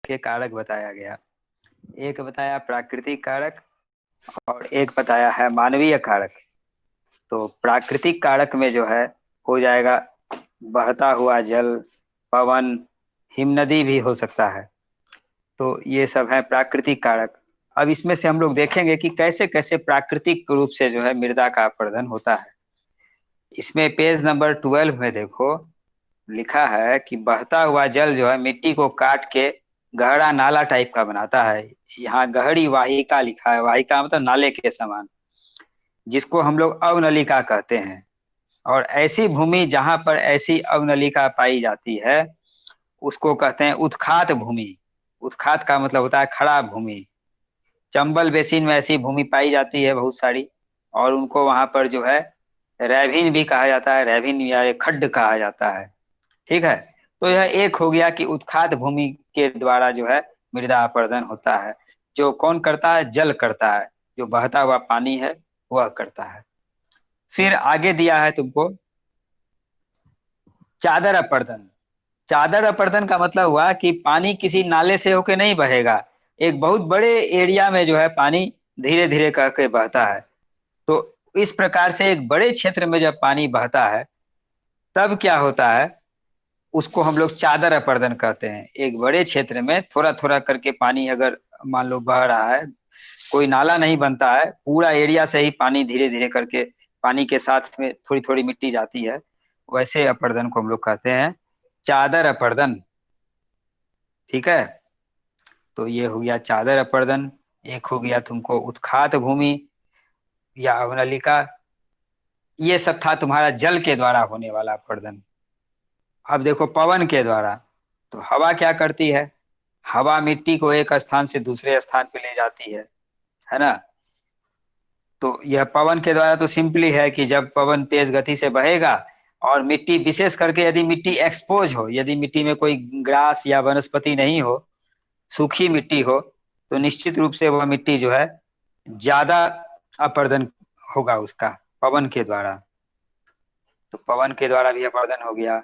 के कारक बताया गया। एक बताया प्राकृतिक कारक और एक बताया है मानवीय कारक। तो प्राकृतिक कारक में जो है हो जाएगा बहता हुआ जल, पवन, हिमनदी भी हो सकता है। तो ये सब है प्राकृतिक कारक। अब इसमें से हम लोग देखेंगे कि कैसे कैसे प्राकृतिक रूप से जो है मृदा का अपरदन होता है। इसमें पेज नंबर 12 में देखो, लिखा है कि बहता हुआ जल जो है मिट्टी को काट के गहरा नाला टाइप का बनाता है। यहाँ गहरी वाहिका लिखा है, वाहिका मतलब नाले के समान, जिसको हम लोग अवनलिका कहते हैं। और ऐसी भूमि जहां पर ऐसी अवनलिका पाई जाती है उसको कहते हैं उत्खात भूमि। उत्खात का मतलब होता है खड़ा भूमि। चंबल बेसिन में ऐसी भूमि पाई जाती है बहुत सारी, और उनको वहां पर जो है रैभिन भी कहा जाता है, रैभिन या खड्ड कहा जाता है। ठीक है। तो यह एक हो गया कि उत्खात भूमि के द्वारा जो है मृदा अपरदन होता है। जो कौन करता है? जल करता है, जो बहता हुआ पानी है वह करता है। फिर आगे दिया है तुमको चादर अपरदन। चादर अपरदन का मतलब हुआ कि पानी किसी नाले से होके नहीं बहेगा, एक बहुत बड़े एरिया में जो है पानी धीरे धीरे करके बहता है। तो इस प्रकार से एक बड़े क्षेत्र में जब पानी बहता है तब क्या होता है, उसको हम लोग चादर अपरदन कहते हैं। एक बड़े क्षेत्र में थोड़ा थोड़ा करके पानी अगर मान लो बह रहा है, कोई नाला नहीं बनता है, पूरा एरिया से ही पानी धीरे धीरे करके, पानी के साथ में थोड़ी थोड़ी मिट्टी जाती है, वैसे अपरदन को हम लोग कहते हैं चादर अपरदन। ठीक है। तो ये हो गया चादर अपरदन। एक हो गया तुमको उत्खात भूमि या अवनलिका। ये सब था तुम्हारा जल के द्वारा होने वाला अपरदन। अब देखो पवन के द्वारा। तो हवा क्या करती है? हवा मिट्टी को एक स्थान से दूसरे स्थान पे ले जाती है ना। तो यह पवन के द्वारा तो सिंपली है कि जब पवन तेज गति से बहेगा और मिट्टी, विशेष करके यदि मिट्टी एक्सपोज हो, यदि मिट्टी में कोई ग्रास या वनस्पति नहीं हो, सूखी मिट्टी हो, तो निश्चित रूप से वह मिट्टी जो है ज्यादा अपरदन होगा उसका, पवन के द्वारा। तो पवन के द्वारा भी अपरदन हो गया।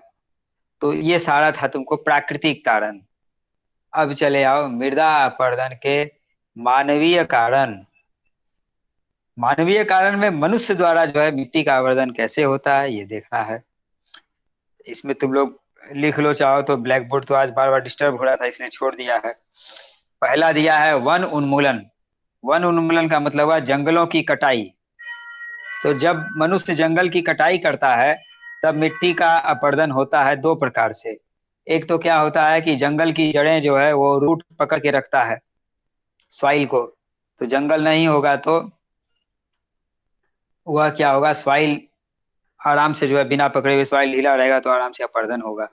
तो ये सारा था तुमको प्राकृतिक कारण। अब चले आओ मृदा अपरदन के मानवीय कारण। मानवीय कारण में मनुष्य द्वारा जो है मिट्टी का अपरदन कैसे होता है ये देखना है। इसमें तुम लोग लिख लो चाहो तो, ब्लैक बोर्ड तो आज बार बार डिस्टर्ब हो रहा था इसने छोड़ दिया है। पहला दिया है वन उन्मूलन। वन उन्मूलन का मतलब है जंगलों की कटाई। तो जब मनुष्य जंगल की कटाई करता है तब मिट्टी का अपरदन होता है दो प्रकार से। एक तो क्या होता है कि जंगल की जड़ें जो है वो रूट पकड़ के रखता है सॉइल को। तो जंगल नहीं होगा तो वह क्या होगा, सॉइल आराम से जो है बिना पकड़े हुए सॉइल ढीला रहेगा तो आराम से अपरदन होगा।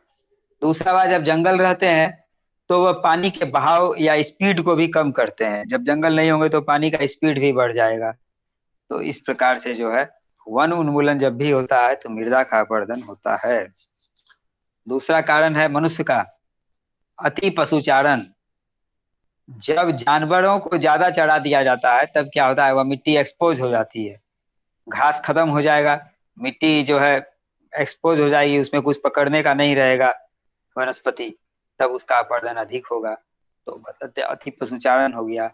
दूसरा बात, जब जंगल रहते हैं तो वह पानी के बहाव या स्पीड को भी कम करते हैं। जब जंगल नहीं होंगे तो पानी का स्पीड भी बढ़ जाएगा। तो इस प्रकार से जो है वन उन्मूलन जब भी होता है तो मृदा का अपरदन होता है। दूसरा कारण है मनुष्य का अति पशुचारण। जब जानवरों को ज्यादा चढ़ा दिया जाता है तब क्या होता है, वह मिट्टी एक्सपोज हो जाती है, घास खत्म हो जाएगा, मिट्टी जो है एक्सपोज हो जाएगी, उसमें कुछ पकड़ने का नहीं रहेगा वनस्पति, तब उसका अपरदन अधिक होगा। तो अति पशुचारण हो गया।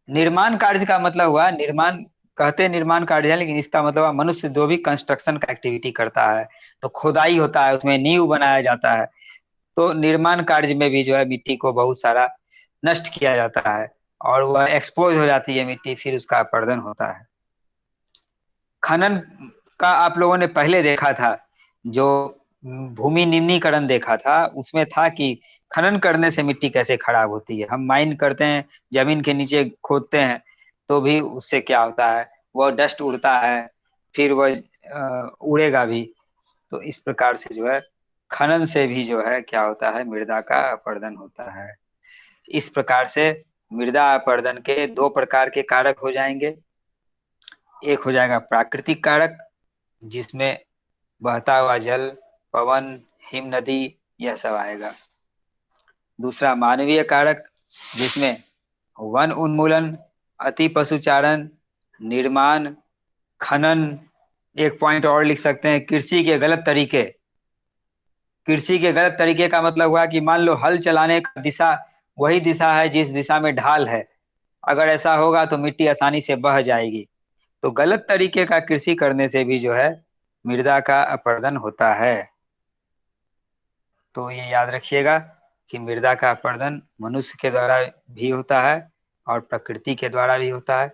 निर्माण कार्य का मतलब हुआ, निर्माण कहते हैं निर्माण कार्य है, लेकिन इसका मतलब हुआ मनुष्य जो भी कंस्ट्रक्शन का एक्टिविटी करता है, तो खुदाई होता है, उसमें नींव बनाया जाता है। तो निर्माण कार्य में भी जो है मिट्टी को बहुत सारा नष्ट किया जाता है और वह एक्सपोज हो जाती है मिट्टी, फिर उसका अपरदन होता है। खनन का आप लोगों ने पहले देखा था, जो भूमि निम्नीकरण देखा था, उसमें था कि खनन करने से मिट्टी कैसे खराब होती है। हम माइन करते हैं, जमीन के नीचे खोदते हैं, तो भी उससे क्या होता है, वह डस्ट उड़ता है, फिर वह उड़ेगा भी। तो इस प्रकार से जो है खनन से भी जो है क्या होता है, मृदा का अपरदन होता है। इस प्रकार से मृदा अपरदन के दो प्रकार के कारक हो जाएंगे। एक हो जाएगा प्राकृतिक कारक, जिसमें बहता हुआ जल, पवन, हिम नदी, यह सब आएगा। दूसरा मानवीय कारक, जिसमें वन उन्मूलन, अति पशुचारण, निर्माण, खनन, एक पॉइंट और लिख सकते हैं कृषि के गलत तरीके। कृषि के गलत तरीके का मतलब हुआ कि मान लो हल चलाने का दिशा वही दिशा है जिस दिशा में ढाल है। अगर ऐसा होगा तो मिट्टी आसानी से बह जाएगी। तो गलत तरीके का कृषि करने से भी जो है मृदा का अपरदन होता है। तो ये याद रखिएगा कि मृदा का अपरदन मनुष्य के द्वारा भी होता है और प्रकृति के द्वारा भी होता है।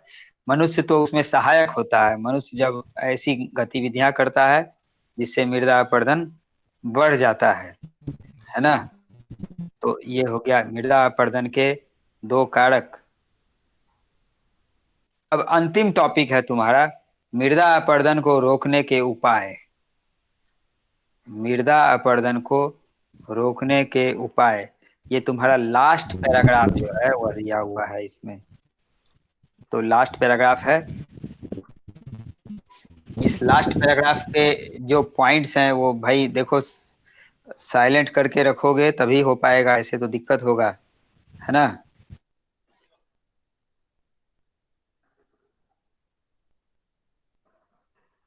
मनुष्य तो उसमें सहायक होता है। मनुष्य जब ऐसी गतिविधियां करता है जिससे मृदा अपरदन बढ़ जाता है ना। तो ये हो गया मृदा अपरदन के दो कारक। अब अंतिम टॉपिक है तुम्हारा, मृदा अपरदन को रोकने के उपाय। मृदा अपरदन को रोकने के उपाय, ये तुम्हारा लास्ट पैराग्राफ जो है वह दिया हुआ है इसमें। तो लास्ट पैराग्राफ है। इस लास्ट पैराग्राफ के जो पॉइंट्स हैं वो भाई देखो, साइलेंट करके रखोगे तभी हो पाएगा, ऐसे तो दिक्कत होगा, है ना।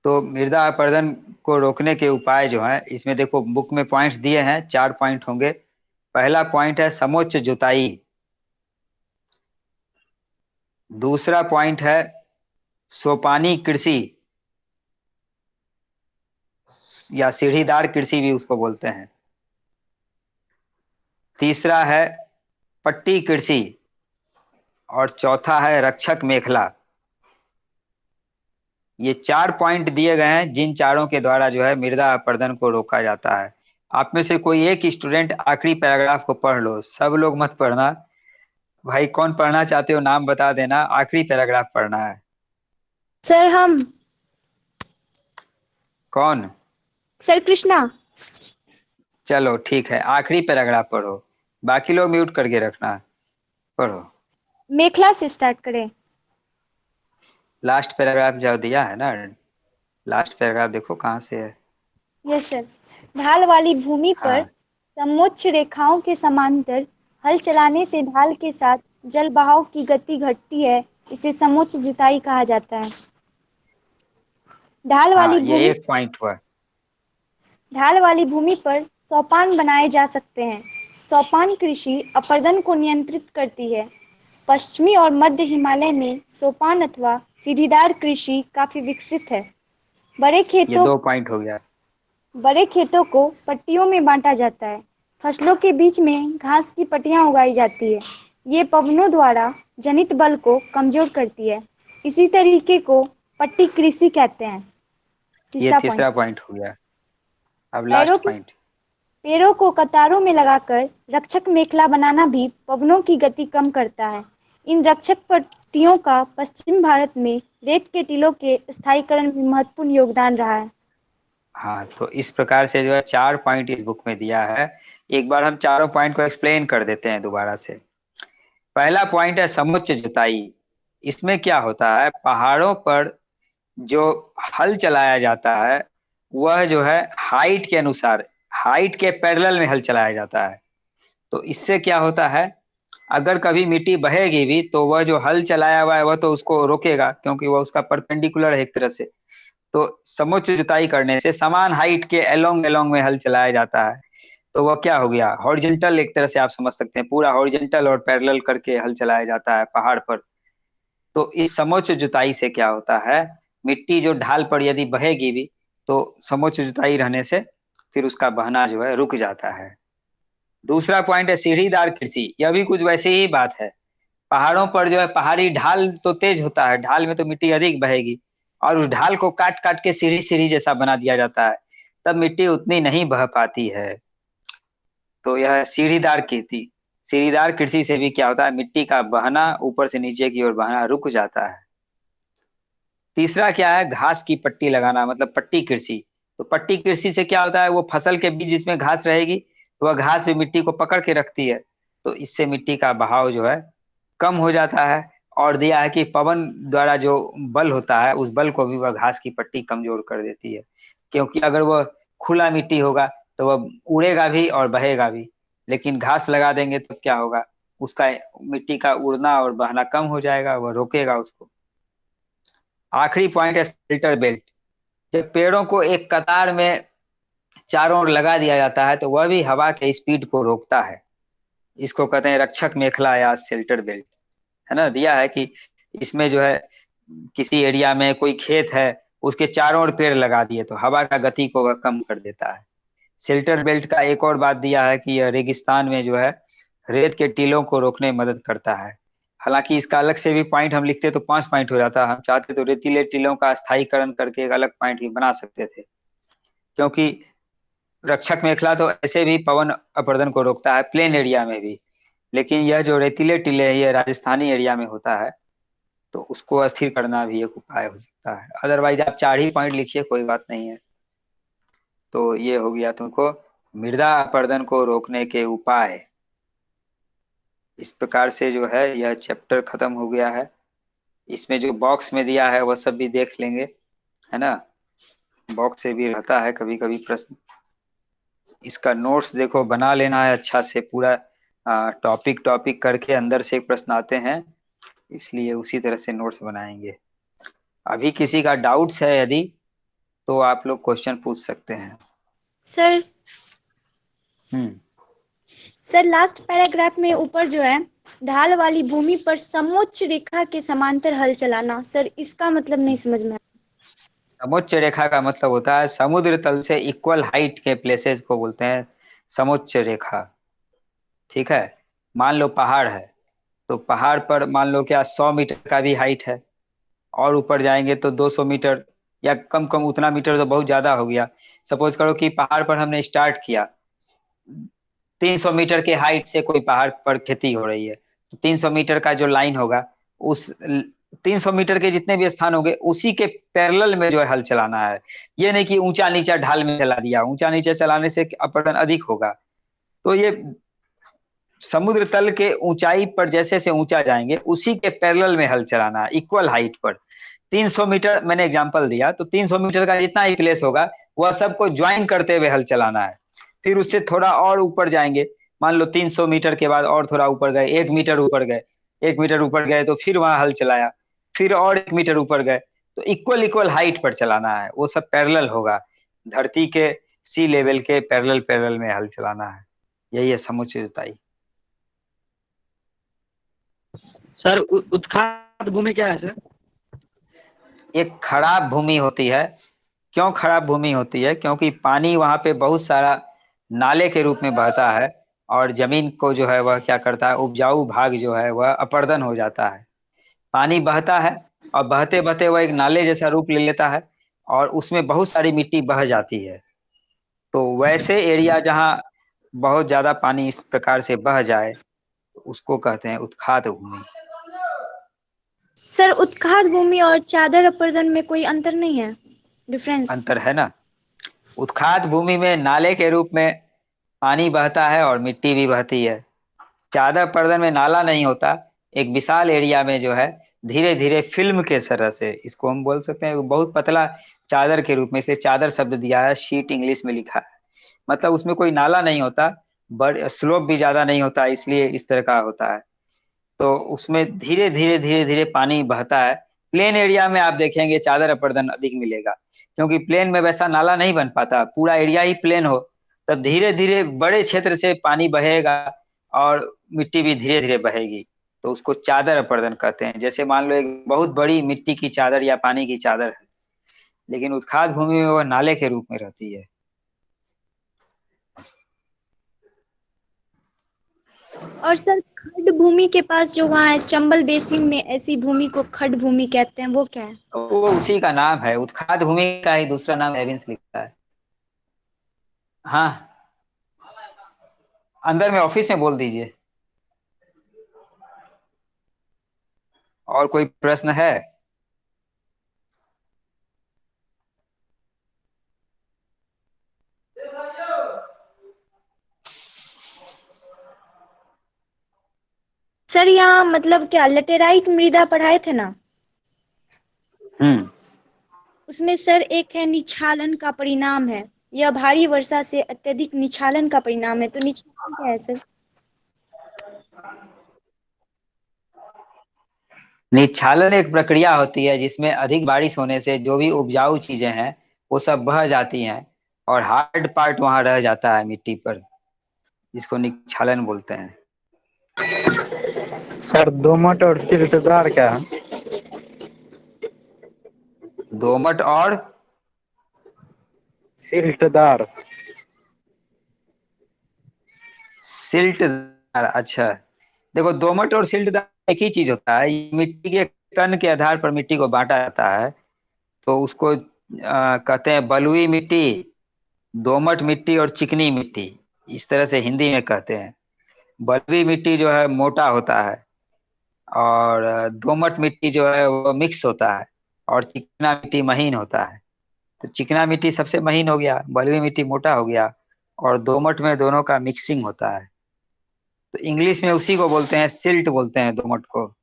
तो मृदा अपरदन को रोकने के उपाय जो हैं इसमें देखो, बुक में पॉइंट्स दिए हैं, 4 पॉइंट होंगे। पहला पॉइंट है समोच्च जुताई। दूसरा पॉइंट है सोपानी कृषि या सीढ़ीदार कृषि भी उसको बोलते हैं। तीसरा है पट्टी कृषि। और चौथा है रक्षक मेखला। ये 4 पॉइंट दिए गए हैं जिन चारों के द्वारा जो है मृदा अपरदन को रोका जाता है। आप में से कोई एक स्टूडेंट आखिरी पैराग्राफ को पढ़ लो, सब लोग मत पढ़ना। भाई कौन पढ़ना चाहते हो नाम बता देना, आखिरी पैराग्राफ पढ़ना है। सर हम। कौन? सर कृष्णा। चलो ठीक है, आखिरी पैराग्राफ पढ़ो, बाकी लोग म्यूट करके रखना। पढ़ो। मेखला से स्टार्ट करें। लास्ट पैराग्राफ जो दिया है ना, लास्ट पैराग्राफ देखो कहाँ से है। Yes sir. ढाल वाली भूमि पर हाँ, समोच्च रेखाओं के समांतर हल चलाने से ढाल के साथ जल बहाव की गति घटती है। इसे समोच्च जुताई कहा जाता है। ढाल वाली हाँ, ये भूमि एक पॉइंट हुआ। ढाल वाली भूमि पर सोपान बनाए जा सकते हैं। सोपान कृषि अपरदन को नियंत्रित करती है। पश्चिमी और मध्य हिमालय में सोपान अथवा सीढ़ीदार कृषि काफी विकसित है। बड़े ये खेतों 2 पॉइंट हो गया। बड़े खेतों को पट्टियों में बांटा जाता है। फसलों के बीच में घास की पट्टियां उगाई जाती है। ये पवनों द्वारा जनित बल को कमजोर करती है। इसी तरीके को पट्टी कृषि कहते हैं। ये तीसरा तीसरा पॉइंट। पॉइंट हो गया। अब पैरों लास्ट की पॉइंट। पेड़ों को कतारों में लगाकर रक्षक मेखला बनाना भी पवनों की गति कम करता है। इन रक्षक पट्टियों का पश्चिम भारत में रेत के टीलों के स्थायीकरण में महत्वपूर्ण योगदान रहा है। हाँ, तो इस प्रकार से जो है 4 पॉइंट इस बुक में दिया है। एक बार हम चारों पॉइंट को एक्सप्लेन कर देते हैं दोबारा से। पहला पॉइंट है समुच्च जुताई। इसमें क्या होता है, पहाड़ों पर जो हल चलाया जाता है वह जो है हाइट के अनुसार, हाइट के पैरेलल में हल चलाया जाता है। तो इससे क्या होता है, अगर कभी मिट्टी बहेगी भी तो वह जो हल चलाया हुआ है वह तो उसको रोकेगा, क्योंकि वह उसका परपेंडिकुलर है एक तरह से। तो समुच्च जुताई करने से समान हाइट के एलोंग एलोंग में हल चलाया जाता है। तो वह क्या हो गया, हॉरिजेंटल एक तरह से आप समझ सकते हैं, पूरा हॉरिजेंटल और पैरेलल करके हल चलाया जाता है पहाड़ पर। तो इस समोच्च जुताई से क्या होता है, मिट्टी जो ढाल पर यदि बहेगी भी तो समोच्च जुताई रहने से फिर उसका बहना जो है रुक जाता है। दूसरा पॉइंट है सीढ़ीदार कृषि। यह भी कुछ वैसे ही बात है। पहाड़ों पर जो है पहाड़ी ढाल तो तेज होता है, ढाल में तो मिट्टी अधिक बहेगी, और उस ढाल को काट काट के सीढ़ी सीढ़ी जैसा बना दिया जाता है, तब मिट्टी उतनी नहीं बह पाती है। तो यह सीढ़ीदार कृषि, सीढ़ीदार कृषि से भी क्या होता है, मिट्टी का बहना ऊपर से नीचे की ओर बहना रुक जाता है। तीसरा क्या है, घास की पट्टी लगाना, मतलब पट्टी कृषि। तो पट्टी कृषि से क्या होता है, वो फसल के बीच जिसमें घास रहेगी तो वह घास भी मिट्टी को पकड़ के रखती है। तो इससे मिट्टी का बहाव जो है कम हो जाता है। और दिया है कि पवन द्वारा जो बल होता है उस बल को भी वह घास की पट्टी कमजोर कर देती है। क्योंकि अगर वह खुला मिट्टी होगा तो वह उड़ेगा भी और बहेगा भी, लेकिन घास लगा देंगे तो क्या होगा, उसका मिट्टी का उड़ना और बहना कम हो जाएगा, वह रोकेगा उसको। आखिरी पॉइंट है शेल्टर बेल्ट। जब पेड़ों को एक कतार में चारों ओर लगा दिया जाता है तो वह भी हवा के स्पीड को रोकता है। इसको कहते हैं रक्षक मेखला या शेल्टर बेल्ट, है ना। दिया है कि इसमें जो है किसी एरिया में कोई खेत है, उसके चारों ओर पेड़ लगा दिए तो हवा का गति को वह कम कर देता है। शेल्टर बेल्ट का एक और बात दिया है कि यह रेगिस्तान में जो है रेत के टीलों को रोकने में मदद करता है। हालांकि इसका अलग से भी पॉइंट हम लिखते तो 5 पॉइंट हो जाता, हम चाहते तो रेतीले टीलों का स्थायीकरण करके एक अलग पॉइंट भी बना सकते थे। क्योंकि रक्षक मेखला तो ऐसे भी पवन अपरदन को रोकता है प्लेन एरिया में भी, लेकिन यह जो रेतीले टीले है ये राजस्थानी एरिया में होता है, तो उसको अस्थिर करना भी एक उपाय हो सकता है। अदरवाइज आप 4 ही पॉइंट लिखिए, कोई बात नहीं है। तो ये हो गया तुमको मृदा अपरदन को रोकने के उपाय। इस प्रकार से जो है यह चैप्टर खत्म हो गया है। इसमें जो बॉक्स में दिया है वह सब भी देख लेंगे, है ना। बॉक्स से भी रहता है कभी कभी प्रश्न। इसका नोट्स देखो बना लेना है अच्छा से पूरा, टॉपिक टॉपिक करके अंदर से एक प्रश्न आते हैं, इसलिए उसी तरह से नोट्स बनाएंगे। अभी किसी का डाउट्स है यदि, तो आप लोग क्वेश्चन पूछ सकते हैं। सर हम्म। सर लास्ट पैराग्राफ में ऊपर जो है ढाल वाली भूमि पर समोच्च रेखा के समांतर हल चलाना, सर इसका मतलब नहीं समझ में आया। समोच्च रेखा का मतलब होता है समुद्र तल से इक्वल हाइट के प्लेसेस को बोलते हैं समोच्च रेखा। ठीक है। मान लो पहाड़ है, तो पहाड़ पर मान लो क्या 100 मीटर का भी हाइट है, और ऊपर जाएंगे तो 200 मीटर, या कम कम उतना मीटर तो बहुत ज्यादा हो गया। सपोज करो कि पहाड़ पर हमने स्टार्ट किया, 300 मीटर के हाइट से कोई पहाड़ पर खेती हो रही है, तो 300 मीटर का जो लाइन होगा, उस 300 मीटर के जितने भी स्थान होंगे उसी के पैरेलल में जो है हल चलाना है। ये नहीं कि ऊंचा नीचा ढाल में चला दिया, ऊंचा नीचा चलाने से अपरदन अधिक होगा। तो ये समुद्र तल के ऊंचाई पर जैसे जैसे ऊंचा जाएंगे उसी के पैरेलल में हल चलाना है, इक्वल हाइट पर। 300 मीटर मैंने एग्जांपल दिया, तो 300 मीटर का जितना ही प्लेस होगा वह सबको ज्वाइन करते हुए हल चलाना है। फिर उससे थोड़ा और ऊपर जाएंगे, मान लो 300 मीटर के बाद और थोड़ा ऊपर गए, 1 मीटर ऊपर गए, 1 मीटर ऊपर गए तो फिर वहां हल चलाया, फिर और 1 मीटर ऊपर गए, तो इक्वल इक्वल हाइट पर चलाना है, वो सब पैरेलल होगा। धरती के सी लेवल के पैरेलल पैरेलल में हल चलाना है, यही है समुचित जुताई। सर उत्खात भूमि क्या है सर? एक खराब भूमि होती है। क्यों खराब भूमि होती है? क्योंकि पानी वहां पे बहुत सारा नाले के रूप में बहता है, और जमीन को जो है वह क्या करता है, उपजाऊ भाग जो है वह अपरदन हो जाता है। पानी बहता है और बहते बहते वह एक नाले जैसा रूप ले लेता है, और उसमें बहुत सारी मिट्टी बह जाती है। तो वैसे एरिया जहाँ बहुत ज्यादा पानी इस प्रकार से बह जाए तो उसको कहते हैं उत्खात भूमि। सर उत्खात भूमि और चादर अपरदन में कोई अंतर नहीं है, डिफरेंस? अंतर है ना। उत्खात भूमि में नाले के रूप में पानी बहता है और मिट्टी भी बहती है। चादर पर्दन में नाला नहीं होता, एक विशाल एरिया में जो है धीरे धीरे फिल्म के तरह से, इसको हम बोल सकते हैं बहुत पतला चादर के रूप में, इसे चादर शब्द दिया है, शीट इंग्लिश में लिखा है। मतलब उसमें कोई नाला नहीं होता, बड़ स्लोप भी ज्यादा नहीं होता, इसलिए इस तरह का होता है। तो उसमें धीरे धीरे धीरे धीरे पानी बहता है। प्लेन एरिया में आप देखेंगे चादर अपरदन अधिक मिलेगा, क्योंकि प्लेन में वैसा नाला नहीं बन पाता, पूरा एरिया ही प्लेन हो, तब धीरे धीरे बड़े क्षेत्र से पानी बहेगा और मिट्टी भी धीरे धीरे बहेगी। तो उसको चादर अपरदन कहते हैं। जैसे मान लो एक बहुत बड़ी मिट्टी की चादर या पानी की चादर है, लेकिन उत्खात भूमि में वह नाले के रूप में रहती है। और सर खड़ भूमि के पास जो वहाँ है चंबल बेसिन में, ऐसी भूमि को खड़ भूमि कहते हैं, वो क्या है? वो उसी का नाम है, उत्खात भूमि का ही दूसरा नाम एविंस लिखता है। हाँ, अंदर में ऑफिस में बोल दीजिए। और कोई प्रश्न है? सर यहाँ मतलब क्या लेटेराइट मृदा पढ़ाए थे ना, हम्म। उसमें सर एक है निछालन का परिणाम है, यह भारी वर्षा से अत्यधिक निछालन का परिणाम है, तो निछालन क्या है सर? निच्छालन एक प्रक्रिया होती है जिसमें अधिक बारिश होने से जो भी उपजाऊ चीजें हैं वो सब बह जाती हैं, और हार्ड पार्ट वहां रह जाता है मिट्टी पर, जिसको निच्छालन बोलते हैं। सर दोमट और सिल्टदार क्या है? दोमट और सिल्टदार। सिल्टदार, अच्छा। देखो, दोमट और सिल्टदार एक ही चीज होता है। ये मिट्टी के कण के आधार पर मिट्टी को बांटा जाता है। तो उसको कहते हैं बलुई मिट्टी, दोमट मिट्टी और चिकनी मिट्टी। इस तरह से हिंदी में कहते हैं। बलुई मिट्टी जो है मोटा होता है, और दोमट मिट्टी जो है वो मिक्स होता है, और चिकना मिट्टी महीन होता है। तो चिकना मिट्टी सबसे महीन हो गया, बलुई मिट्टी मोटा हो गया, और दोमट में दोनों का मिक्सिंग होता है। तो इंग्लिश में उसी को बोलते हैं, सिल्ट बोलते हैं दोमट को।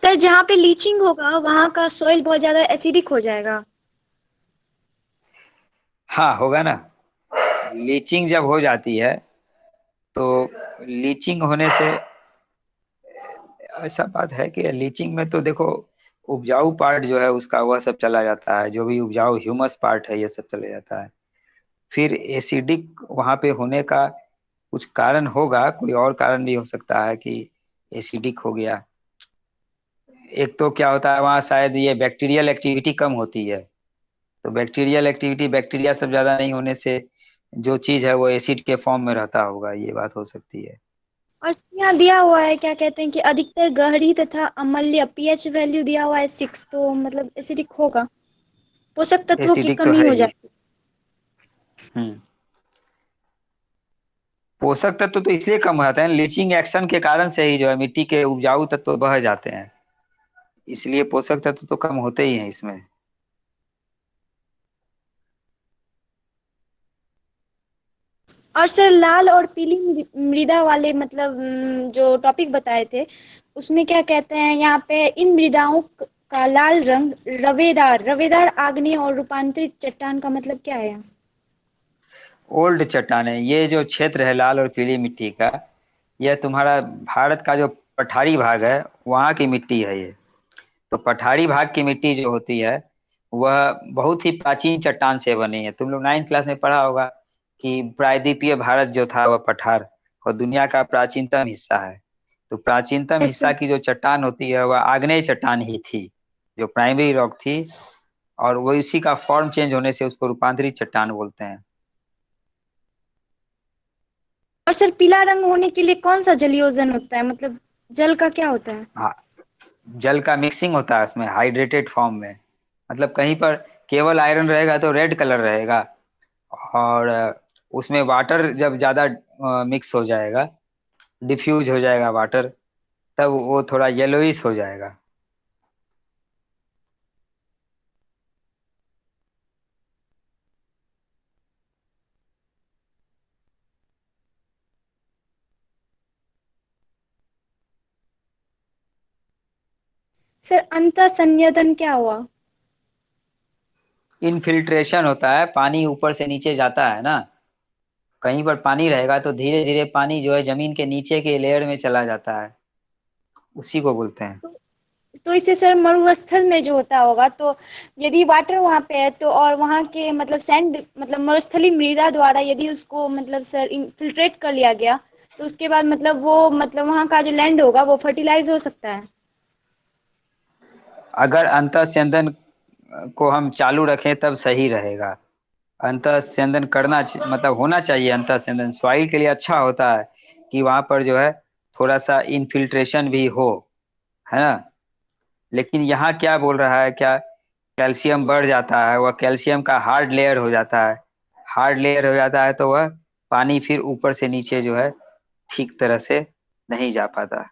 सर जहाँ पे लीचिंग होगा वहाँ का सॉइल बहुत ज्यादा एसिडिक हो जाएगा। हाँ, होगा ना। लीचिंग जब हो जाती है तो लीचिंग होने से ऐसा बात है कि लीचिंग में तो देखो, उपजाऊ पार्ट जो है उसका वह सब चला जाता है, जो भी उपजाऊ ह्यूमस पार्ट है ये सब चले जाता है। फिर एसिडिक वहां पे होने का कुछ कारण होगा, कोई और कारण भी हो सकता है कि एसिडिक हो गया। एक तो क्या होता है, वहाँ शायद ये बैक्टीरियल एक्टिविटी कम होती है। तो बैक्टीरियल एक्टिविटी, बैक्टीरिया सब ज्यादा नहीं होने से जो चीज है वो एसिड के फॉर्म में रहता होगा, ये बात हो सकती है। और यहाँ दिया हुआ है क्या कहते हैं कि अधिकतर गहरी तथा अम्लीय पीएच वैल्यू दिया हुआ है 6, तो मतलब एसिडिक होगा, पोषक तत्वों की एसिडिक तो कमी है हो ही। जाती हम्म। पोषक तत्व तो इसलिए कम हो जाते हैं, लीचिंग एक्शन के कारण से ही जो है मिट्टी के उपजाऊ तत्व बह जाते हैं। इसलिए पोषक तत्व तो कम होते ही हैं इसमें। है। और सर लाल और पीली मृदा वाले मतलब जो टॉपिक बताए थे उसमें क्या कहते हैं यहाँ पे इन मृदाओं का लाल रंग रवेदार रवेदार आग्नेय और रूपांतरित चट्टान का मतलब क्या है? ओल्ड चट्टाने, ये जो क्षेत्र है लाल और पीली मिट्टी का, यह तुम्हारा भारत का जो पठारी भाग है वहाँ की मिट्टी है ये। तो पठारी भाग की मिट्टी जो होती है वह बहुत ही प्राचीन चट्टान से बनी है। तुम लोग 9th क्लास में पढ़ा होगा कि प्रायद्वीपीय भारत जो था वह पठार और दुनिया का प्राचीनतम हिस्सा है। तो प्राचीनतम यस हिस्सा सर। की जो चट्टान होती है वह आग्नेय चट्टान ही थी, जो प्राइमरी रॉक थी। और वो इसी का फॉर्म चेंज होने से उसको रूपांतरित चट्टान बोलते हैं। और सर पीला रंग होने के लिए कौन सा जलयोजन होता है, मतलब जल का क्या होता है? हाँ, जल का मिक्सिंग होता है उसमें हाइड्रेटेड फॉर्म में। मतलब कहीं पर केवल आयरन रहेगा तो रेड कलर रहेगा, और उसमें वाटर जब ज्यादा मिक्स हो जाएगा, डिफ्यूज हो जाएगा वाटर, तब वो थोड़ा येलोइश हो जाएगा। सर अंतः संयदन क्या हुआ? इनफिल्ट्रेशन होता है, पानी ऊपर से नीचे जाता है ना। कहीं पर पानी रहेगा तो धीरे धीरे पानी जो है जमीन के नीचे के लेयर में चला जाता है, उसी को बोलते हैं। तो इससे सर मरुस्थल में जो होता होगा, तो यदि वाटर वहाँ पे है तो और वहाँ के मतलब सैंड मतलब मरुस्थलीय मृदा द्वारा यदि उसको मतलब सर इन्फिल्ट्रेट कर लिया गया तो उसके बाद मतलब वो मतलब वहाँ का जो लैंड होगा वो फर्टिलाइज हो सकता है। अगर अंतःस्यंदन को हम चालू रखें तब सही रहेगा। अंतःस्यंदन मतलब होना चाहिए। अंतःस्यंदन सॉइल के लिए अच्छा होता है कि वहां पर जो है थोड़ा सा इनफिल्ट्रेशन भी हो, है ना। लेकिन यहाँ क्या बोल रहा है, क्या कैल्शियम बढ़ जाता है, वह कैल्शियम का हार्ड लेयर हो जाता है। हार्ड लेयर हो जाता है तो वह पानी फिर ऊपर से नीचे जो है ठीक तरह से नहीं जा पाता।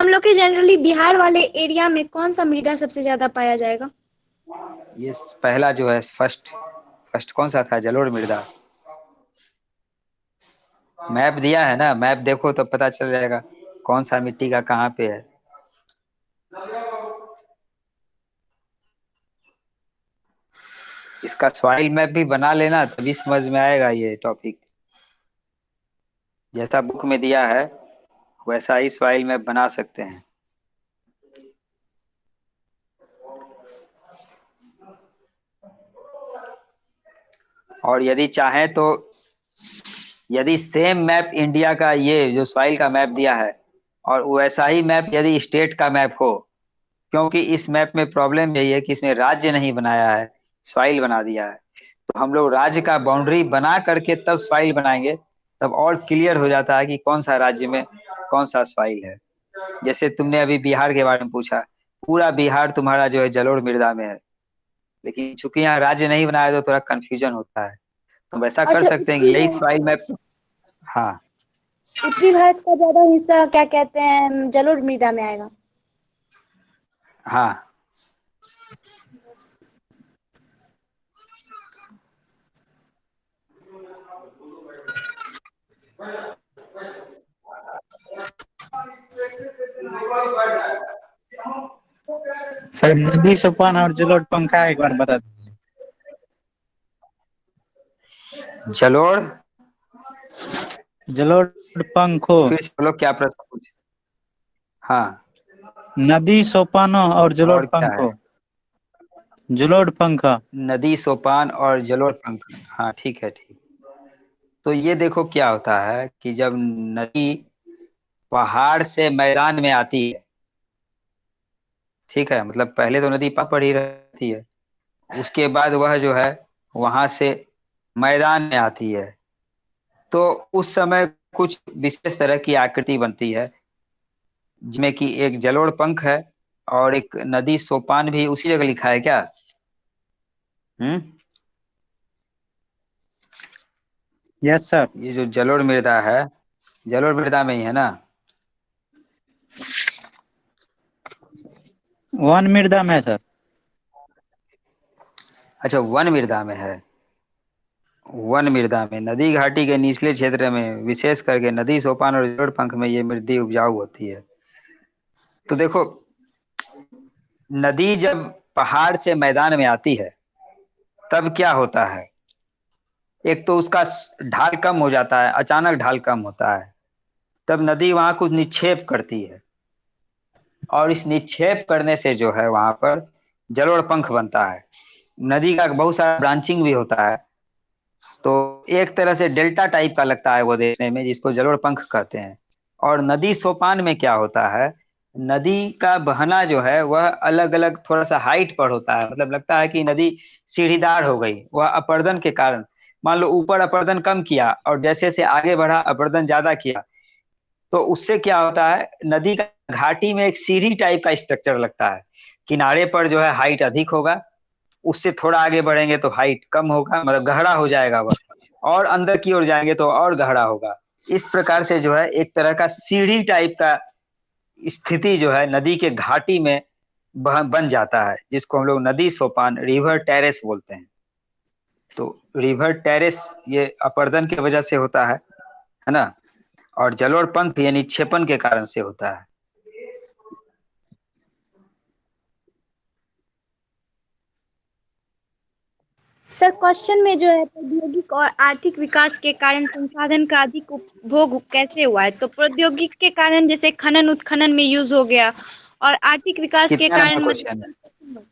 हम लोग के जनरली बिहार वाले एरिया में कौन सा मृदा सबसे ज्यादा पाया जाएगा? ये पहला जो है, फर्स्ट फर्स्ट कौन सा था, जलोढ़ मृदा। मैप दिया है ना, मैप देखो तो पता चल जाएगा कौन सा मिट्टी का कहाँ पे है। इसका सॉइल मैप भी बना लेना तभी समझ में आएगा ये टॉपिक। जैसा बुक में दिया है वैसा ही सॉइल मैप बना सकते हैं। और यदि चाहे तो यदि सेम मैप इंडिया का ये जो सॉइल का मैप दिया है और वैसा ही मैप यदि स्टेट का मैप हो, क्योंकि इस मैप में प्रॉब्लम यही है कि इसमें राज्य नहीं बनाया है, सॉइल बना दिया है। तो हम लोग राज्य का बाउंड्री बना करके तब सॉइल बनाएंगे, तब और क्लियर हो जाता है कि कौन सा राज्य में कौन सा सॉइल है। जैसे तुमने अभी बिहार के बारे में पूछा, पूरा बिहार तुम्हारा जो है जलोढ़ मृदा में है, लेकिन चूंकि यहाँ राज्य नहीं बनाया तो थोड़ा कंफ्यूजन होता है। तो वैसा और कर सर सकते हैं कि यही सॉइल मैप। हाँ। उत्तरी भारत का ज्यादा हिस्सा क्या कहते हैं जलोढ़ मृदा में आएगा। हाँ। सर नदी सोपान और जलोढ़ पंखा एक बार बता दीजिए। जलोढ़। जलोढ़ पंखो। फिर से बोलो क्या प्रश्न पूछे। हाँ। नदी सोपानो और जलोढ़ और क्या है? पंखो। जलोढ़ पंखा। नदी सोपान और जलोढ़ पंख। हाँ ठीक है, ठीक। तो ये देखो क्या होता है कि जब नदी पहाड़ से मैदान में आती है, ठीक है, मतलब पहले तो नदी पहाड़ पर ही रहती है, उसके बाद वह जो है वहां से मैदान में आती है, तो उस समय कुछ विशेष तरह की आकृति बनती है, जिसमें कि एक जलोढ़ पंख है और एक नदी सोपान भी उसी जगह लिखा है क्या? हम्म। Yes sir. ये जो जलोढ़ मृदा है, जलोढ़ मृदा में ही है ना? वन मृदा में है सर। अच्छा, वन मृदा में है। वन मृदा में नदी घाटी के निचले क्षेत्र में विशेष करके नदी सोपान और जलोढ़ पंख में ये मृदा उपजाऊ होती है। तो देखो, नदी जब पहाड़ से मैदान में आती है तब क्या होता है, एक तो उसका ढाल कम हो जाता है, अचानक ढाल कम होता है, तब नदी वहां कुछ निक्षेप करती है, और इस निक्षेप करने से जो है वहां पर जलोढ़ पंख बनता है। नदी का बहुत सारा ब्रांचिंग भी होता है, तो एक तरह से डेल्टा टाइप का लगता है वो देखने में, जिसको जलोढ़ पंख कहते हैं। और नदी सोपान में क्या होता है, नदी का बहना जो है वह अलग अलग थोड़ा सा हाइट पर होता है, मतलब लगता है कि नदी सीढ़ीदार हो गई, वह अपर्दन के कारण। मान लो ऊपर अपर्दन कम किया और जैसे जैसे आगे बढ़ा अपर्दन ज्यादा किया, तो उससे क्या होता है, नदी का घाटी में एक सीढ़ी टाइप का स्ट्रक्चर लगता है। किनारे पर जो है हाइट अधिक होगा, उससे थोड़ा आगे बढ़ेंगे तो हाइट कम होगा, मतलब गहरा हो जाएगा वह, और अंदर की ओर जाएंगे तो और गहरा होगा। इस प्रकार से जो है एक तरह का सीढ़ी टाइप का स्थिति जो है नदी के घाटी में बन जाता है, जिसको हम लोग नदी सोपान, रिवर टेरेस बोलते हैं। तो रिवर टेरेस ये अपर्दन की वजह से होता है ना? और जलोढ़ पंख ये निक्षेपण के कारण से होता है। सर क्वेश्चन में जो है प्रौद्योगिक और आर्थिक विकास के कारण संसाधन का अधिक उपभोग कैसे हुआ है, तो प्रौद्योगिक के कारण जैसे खनन उत्खनन में यूज हो गया, और आर्थिक विकास के कितना नंबर कारण क्वेश्चन है? मतलब।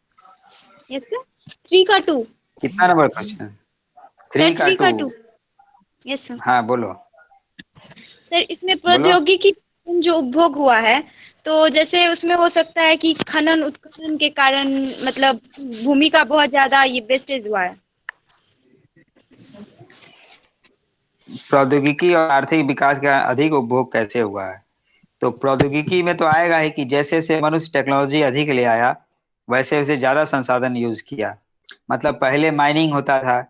Yes sir. 3 का 2। कितना नंबर क्वेश्चन है? सर 3 का 3 का 2। 2। Yes sir. हाँ बोलो। सर इसमें बोलो। प्रौद्योगिकी जो उपभोग हुआ है, तो जैसे उसमें हो सकता है कि खनन उत्खनन के कारण मतलब भूमि का बहुत ज्यादा ये वेस्टेज हुआ है। प्रौद्योगिकी और आर्थिक विकास का अधिक उपभोग कैसे हुआ है? तो प्रौद्योगिकी में तो आएगा ही कि जैसे जैसे मनुष्य टेक्नोलॉजी अधिक ले आया, वैसे वैसे ज्यादा संसाधन यूज किया। मतलब पहले माइनिंग होता था,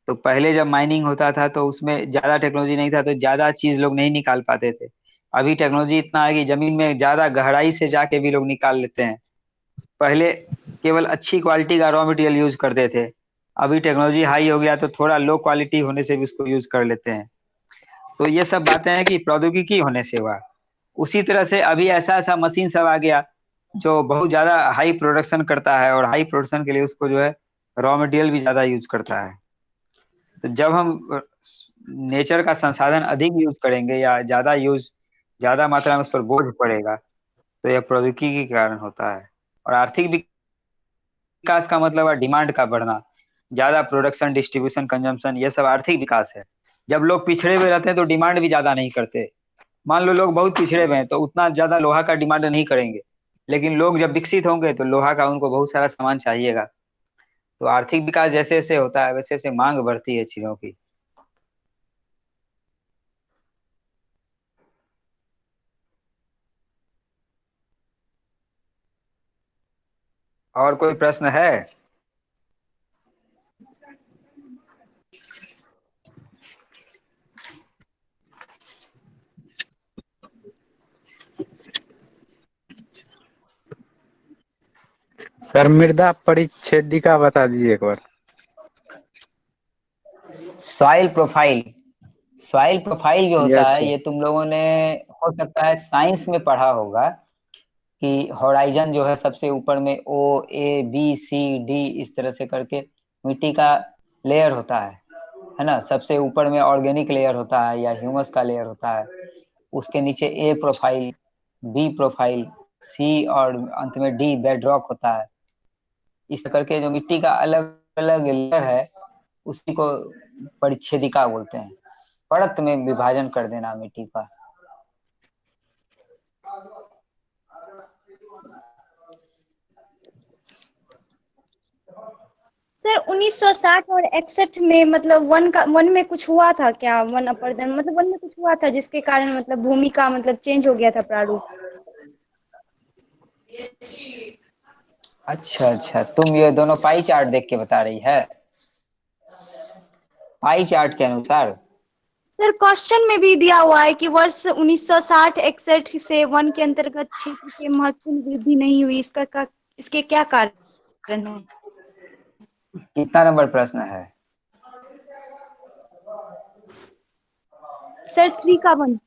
तो पहले जब माइनिंग होता था तो उसमें ज्यादा टेक्नोलॉजी नहीं था, तो ज्यादा चीज लोग नहीं निकाल पाते थे। अभी टेक्नोलॉजी इतना है कि जमीन में ज्यादा गहराई से जाके भी लोग निकाल लेते हैं। पहले केवल अच्छी क्वालिटी का रॉ मटेरियल यूज करते थे, अभी टेक्नोलॉजी हाई हो गया तो थोड़ा लो क्वालिटी होने से भी उसको यूज कर लेते हैं। तो ये सब बातें हैं कि प्रौद्योगिकी होने से हुआ। उसी तरह से अभी ऐसा ऐसा मशीन सब आ गया जो बहुत ज्यादा हाई प्रोडक्शन करता है, और हाई प्रोडक्शन के लिए उसको जो है रॉ मटेरियल भी ज्यादा यूज करता है। तो जब हम नेचर का संसाधन अधिक यूज करेंगे या ज्यादा मात्रा में उस पर बोझ पड़ेगा, तो यह प्रौद्योगिकी के कारण होता है। और आर्थिक विकास का मतलब है डिमांड का बढ़ना। ज्यादा प्रोडक्शन, डिस्ट्रीब्यूशन, कंजम्पशन, ये सब आर्थिक विकास है। जब लोग पिछड़े हुए रहते हैं तो डिमांड भी ज्यादा नहीं करते। मान लो लोग बहुत पिछड़े हुए हैं तो उतना ज्यादा लोहा का डिमांड नहीं करेंगे, लेकिन लोग जब विकसित होंगे तो लोहा का उनको बहुत सारा सामान चाहिएगा। तो आर्थिक विकास जैसे जैसे होता है वैसे वैसे मांग बढ़ती है चीजों की। और कोई प्रश्न है? सर मृदा परिच्छेदिका बता दीजिए एक बार। Soil profile. सॉइल प्रोफाइल जो होता यस है सर। ये तुम लोगों ने हो सकता है साइंस में पढ़ा होगा कि होराइजन जो है सबसे ऊपर में O A B C D इस तरह से करके मिट्टी का लेयर होता है ना। सबसे ऊपर में ऑर्गेनिक लेयर होता है या ह्यूमस का लेयर होता है। उसके नीचे A profile, B profile, C और अंत में D बेड रॉक होता है। इस करके जो मिट्टी का अलग अलग लेयर है उसी को परिच्छेदिका बोलते हैं। परत में विभाजन कर देना मिट्टी का। सर 1960 और 61 में मतलब वन में कुछ हुआ था क्या? वन अपर्दन मतलब वन में कुछ हुआ था जिसके कारण मतलब भूमि का मतलब चेंज हो गया था प्रारूप। अच्छा अच्छा, तुम ये दोनों पाई चार्ट देख के बता रही है? पाई चार्ट के अनुसार? सर क्वेश्चन में भी दिया हुआ है कि वर्ष 1960-61 से वन के अंतर्गत क्षेत्र के महत्वपूर्ण वृद्धि नहीं हुई। इसके क्या कारण है? कितना नंबर प्रश्न है? सर 3 का वन।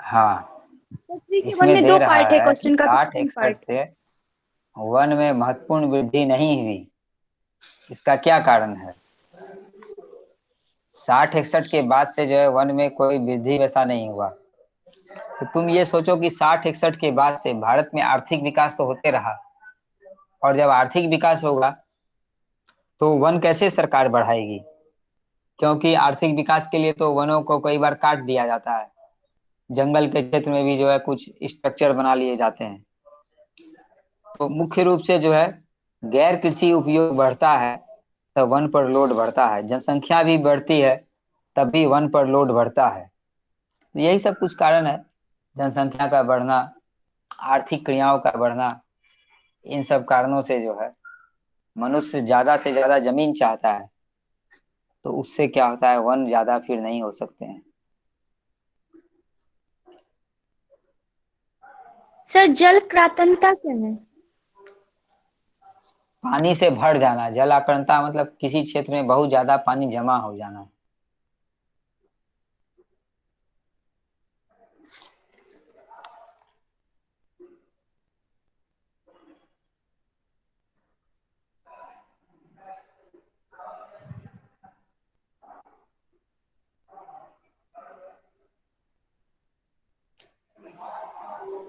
हाँ, सर 3 के वन इसमें में दे दो रहा पार्ट है, है कि क्वेश्चन का भी 60 सेकंड 61 पार्ट है। से वन में महत्वपूर्ण वृद्धि नहीं हुई। इसका क्या कारण है? 60 61 के बाद से जो है वन में कोई वृद्धि वैसा नहीं हुआ। तो तुम ये सोचो कि 60 61 के बाद से भारत में आर्थिक विकास तो होते रहा, और जब आर्थिक विकास होगा तो वन कैसे सरकार बढ़ाएगी? क्योंकि आर्थिक विकास के लिए तो वनों को कई बार काट दिया जाता है। जंगल के क्षेत्र में भी जो है कुछ स्ट्रक्चर बना लिए जाते हैं। तो मुख्य रूप से जो है गैर कृषि उपयोग बढ़ता है तब वन पर लोड बढ़ता है। जनसंख्या भी बढ़ती है तब भी वन पर लोड बढ़ता है। तो यही सब कुछ कारण है, जनसंख्या का बढ़ना, आर्थिक क्रियाओं का बढ़ना। इन सब कारणों से जो है मनुष्य ज्यादा से ज्यादा जमीन चाहता है, तो उससे क्या होता है वन ज्यादा फिर नहीं हो सकते हैं। सर जल कृंतकता क्या है? पानी से भर जाना। जल आक्रांता मतलब किसी क्षेत्र में बहुत ज्यादा पानी जमा हो जाना।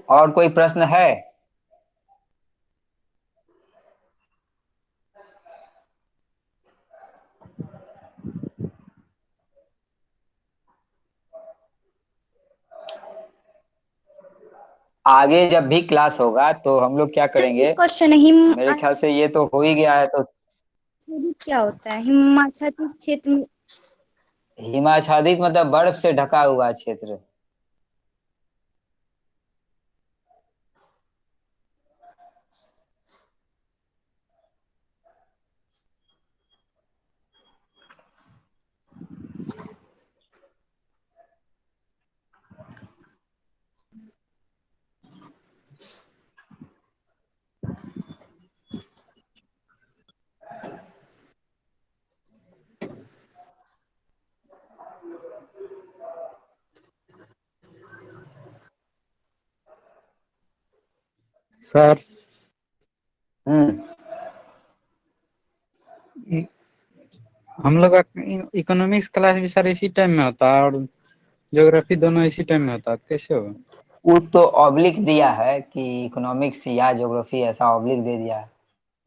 और कोई प्रश्न है? आगे जब भी क्लास होगा तो हम लोग क्या सर एक करेंगे, क्वेश्चन है, हिम मेरे ख्याल से ये तो हो ही गया है। तो आच्छादित क्या होता है? हिमाच्छादित क्षेत्र में। हिमाच्छादित मतलब बर्फ से ढका हुआ क्षेत्र। सर हम्म। हम लोग का इकोनॉमिक्स क्लास भी सर इसी टाइम में होता है और ज्योग्राफी दोनों इसी टाइम में होता है, तो कैसे होगा? वो तो ऑब्लिक दिया है कि इकोनॉमिक्स या ज्योग्राफी, ऐसा ऑब्लिक दे दिया है।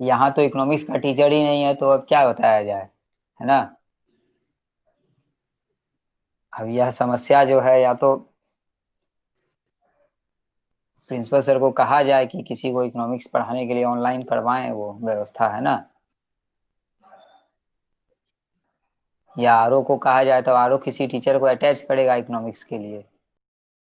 यहाँ तो इकोनॉमिक्स का टीचर ही नहीं है, तो अब क्या बताया जाए, है ना। अब यह समस्या जो है, या तो प्रिंसिपल सर को कहा जाए कि किसी को इकोनॉमिक्स पढ़ाने के लिए ऑनलाइन करवाएं, वो व्यवस्था, है ना। या आरओ को कहा जाए, तो आरओ किसी टीचर को अटैच करेगा इकोनॉमिक्स के लिए।